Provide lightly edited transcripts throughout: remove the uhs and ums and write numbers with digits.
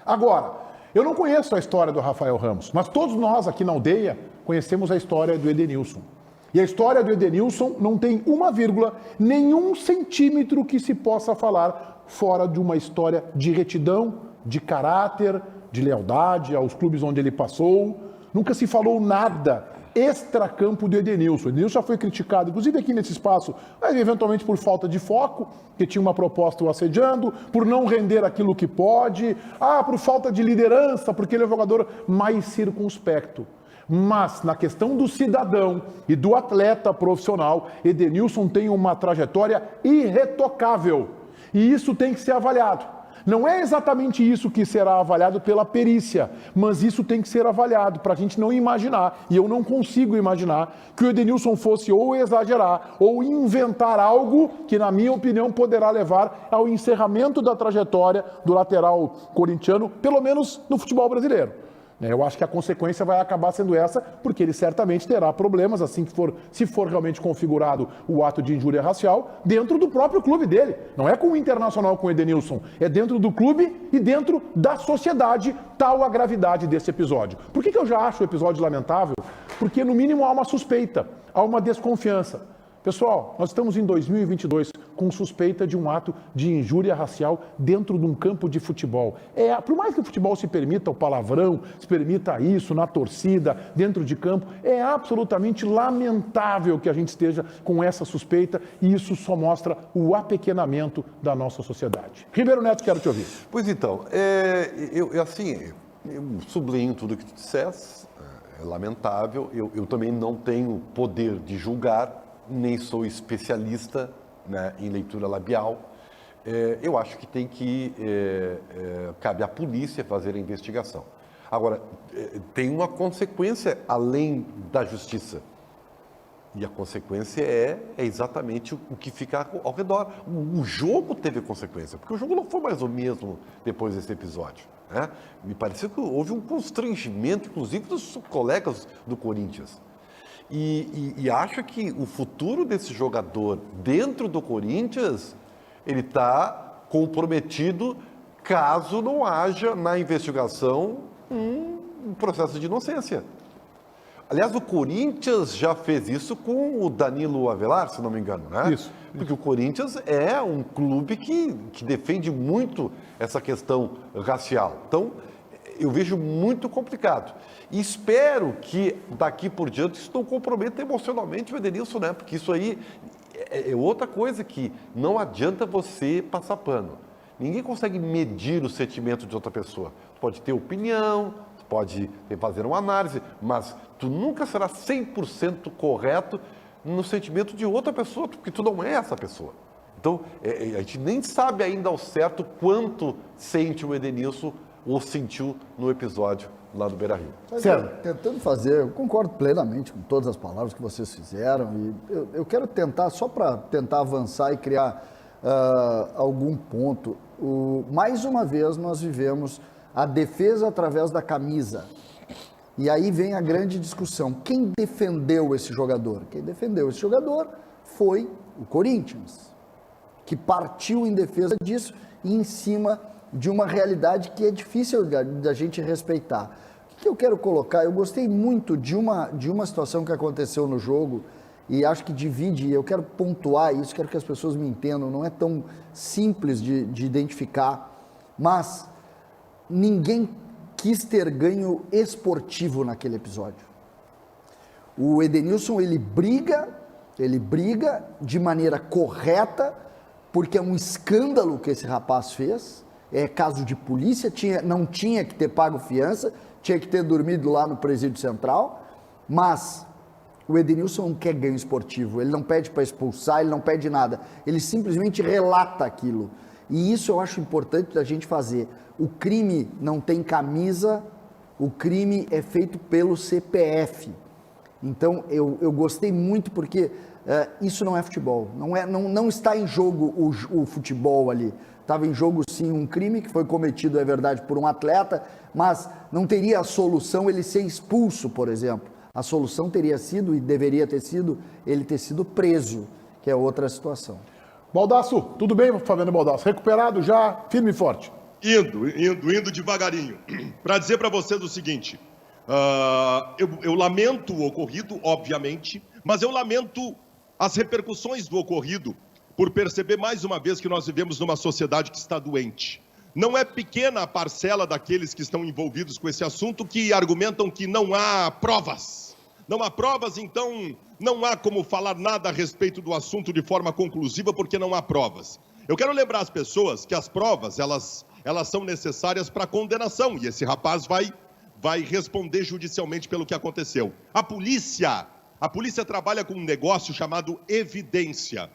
Agora, eu não conheço a história do Rafael Ramos, mas todos nós aqui na aldeia conhecemos a história do Edenilson. E a história do Edenilson não tem uma vírgula, nenhum centímetro que se possa falar fora de uma história de retidão, de caráter, de lealdade aos clubes onde ele passou. Nunca se falou nada extracampo do Edenilson. O Edenilson já foi criticado, inclusive aqui nesse espaço, mas eventualmente por falta de foco, que tinha uma proposta o assediando, por não render aquilo que pode, por falta de liderança, porque ele é um jogador mais circunspecto. Mas na questão do cidadão e do atleta profissional, Edenilson tem uma trajetória irretocável. E isso tem que ser avaliado. Não é exatamente isso que será avaliado pela perícia, mas isso tem que ser avaliado para a gente não imaginar, e eu não consigo imaginar, que o Edenilson fosse ou exagerar ou inventar algo que, na minha opinião, poderá levar ao encerramento da trajetória do lateral corintiano, pelo menos no futebol brasileiro. Eu acho que a consequência vai acabar sendo essa, porque ele certamente terá problemas, assim que for, se for realmente configurado o ato de injúria racial, dentro do próprio clube dele. Não é com o Internacional, com o Edenilson, é dentro do clube e dentro da sociedade, tal a gravidade desse episódio. Por que eu já acho o episódio lamentável? Porque, no mínimo, há uma suspeita, há uma desconfiança. Pessoal, nós estamos em 2022 com suspeita de um ato de injúria racial dentro de um campo de futebol. Por mais que o futebol se permita o palavrão, se permita isso na torcida, dentro de campo, é absolutamente lamentável que a gente esteja com essa suspeita e isso só mostra o apequenamento da nossa sociedade. Ribeiro Neto, quero te ouvir. Pois então, eu sublinho tudo que tu disseste, é lamentável, eu também não tenho poder de julgar, nem sou especialista, né, em leitura labial. Eu acho que cabe à polícia fazer a investigação. Agora, tem uma consequência além da justiça. E a consequência é exatamente o que fica ao redor. O jogo teve consequência, porque o jogo não foi mais o mesmo depois desse episódio, né? Me pareceu que houve um constrangimento, inclusive dos colegas do Corinthians. E acho que o futuro desse jogador dentro do Corinthians, ele está comprometido caso não haja na investigação um processo de inocência. Aliás, o Corinthians já fez isso com o Danilo Avelar, se não me engano, né? Isso. Porque o Corinthians é um clube que defende muito essa questão racial. Então, eu vejo muito complicado. E espero que daqui por diante isso não comprometa emocionalmente o Edenilson, né? Porque isso aí é outra coisa que não adianta você passar pano. Ninguém consegue medir o sentimento de outra pessoa. Tu pode ter opinião, tu pode fazer uma análise, mas tu nunca será 100% correto no sentimento de outra pessoa, porque tu não é essa pessoa. Então, a gente nem sabe ainda ao certo quanto sente o Edenilson ou sentiu no episódio lá do Beira-Rio. Tentando fazer, eu concordo plenamente com todas as palavras que vocês fizeram e eu quero tentar, só para tentar avançar e criar algum ponto. Mais uma vez nós vivemos a defesa através da camisa. E aí vem a grande discussão. Quem defendeu esse jogador? Quem defendeu esse jogador foi o Corinthians, que partiu em defesa disso e em cima de uma realidade que é difícil da gente respeitar. O que eu quero colocar? Eu gostei muito de uma situação que aconteceu no jogo e acho que divide, eu quero pontuar isso, quero que as pessoas me entendam, não é tão simples de identificar, mas ninguém quis ter ganho esportivo naquele episódio. O Edenilson, ele briga de maneira correta, porque é um escândalo que esse rapaz fez, é caso de polícia, não tinha que ter pago fiança, tinha que ter dormido lá no presídio central, mas o Edenilson não quer ganho esportivo, ele não pede para expulsar, ele não pede nada, ele simplesmente relata aquilo, e isso eu acho importante da gente fazer. O crime não tem camisa, o crime é feito pelo CPF, então eu gostei muito porque isso não é futebol, não está em jogo o futebol ali. Estava em jogo sim um crime que foi cometido, é verdade, por um atleta, mas não teria a solução ele ser expulso, por exemplo. A solução teria sido, e deveria ter sido, ele ter sido preso, que é outra situação. Baldasso, tudo bem, Fabiano Baldasso? Recuperado já, firme e forte? Indo devagarinho. Para dizer para vocês o seguinte, eu lamento o ocorrido, obviamente, mas eu lamento as repercussões do ocorrido por perceber mais uma vez que nós vivemos numa sociedade que está doente. Não é pequena a parcela daqueles que estão envolvidos com esse assunto que argumentam que não há provas. Não há provas, então não há como falar nada a respeito do assunto de forma conclusiva porque não há provas. Eu quero lembrar as pessoas que as provas, elas são necessárias para a condenação e esse rapaz vai responder judicialmente pelo que aconteceu. A polícia trabalha com um negócio chamado evidência.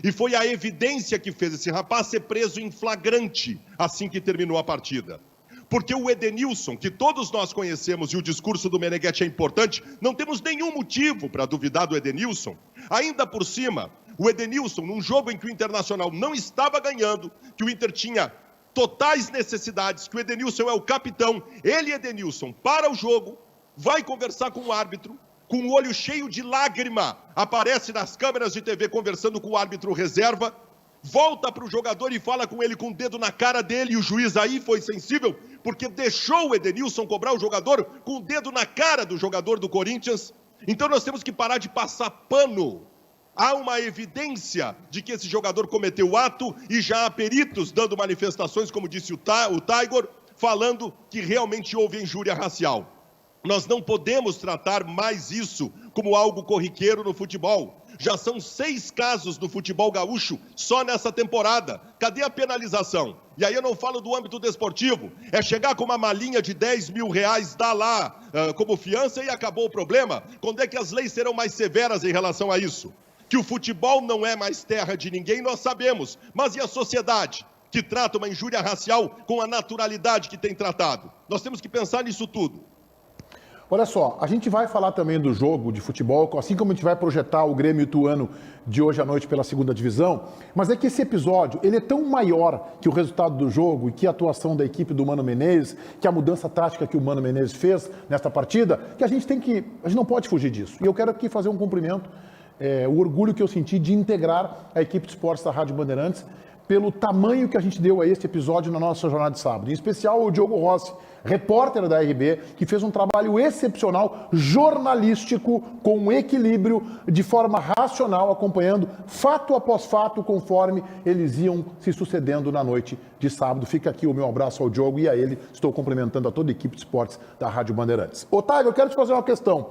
E foi a evidência que fez esse rapaz ser preso em flagrante assim que terminou a partida. Porque o Edenilson, que todos nós conhecemos e o discurso do Meneghetti é importante, não temos nenhum motivo para duvidar do Edenilson. Ainda por cima, o Edenilson, num jogo em que o Internacional não estava ganhando, que o Inter tinha totais necessidades, que o Edenilson é o capitão, ele, Edenilson, para o jogo, vai conversar com o árbitro, com o olho cheio de lágrima, aparece nas câmeras de TV conversando com o árbitro reserva, volta para o jogador e fala com ele com o dedo na cara dele, e o juiz aí foi sensível, porque deixou o Edenilson cobrar o jogador com o dedo na cara do jogador do Corinthians. Então nós temos que parar de passar pano. Há uma evidência de que esse jogador cometeu o ato e já há peritos dando manifestações, como disse o Taigor, falando que realmente houve injúria racial. Nós não podemos tratar mais isso como algo corriqueiro no futebol. Já são 6 casos no futebol gaúcho só nessa temporada. Cadê a penalização? E aí eu não falo do âmbito desportivo. É chegar com uma malinha de 10 mil reais, dá lá como fiança e acabou o problema. Quando é que as leis serão mais severas em relação a isso? Que o futebol não é mais terra de ninguém, nós sabemos. Mas e a sociedade, que trata uma injúria racial com a naturalidade que tem tratado? Nós temos que pensar nisso tudo. Olha só, a gente vai falar também do jogo de futebol, assim como a gente vai projetar o Grêmio Ituano de hoje à noite pela segunda divisão, mas é que esse episódio, ele é tão maior que o resultado do jogo e que a atuação da equipe do Mano Menezes, que a mudança tática que o Mano Menezes fez nesta partida, que a gente não pode fugir disso. E eu quero aqui fazer um cumprimento, o orgulho que eu senti de integrar a equipe de esportes da Rádio Bandeirantes pelo tamanho que a gente deu a este episódio na nossa jornada de sábado. Em especial o Diogo Rossi, repórter da RB, que fez um trabalho excepcional, jornalístico, com equilíbrio, de forma racional, acompanhando fato após fato, conforme eles iam se sucedendo na noite de sábado. Fica aqui o meu abraço ao Diogo e a ele. Estou cumprimentando a toda a equipe de esportes da Rádio Bandeirantes. Otávio, eu quero te fazer uma questão.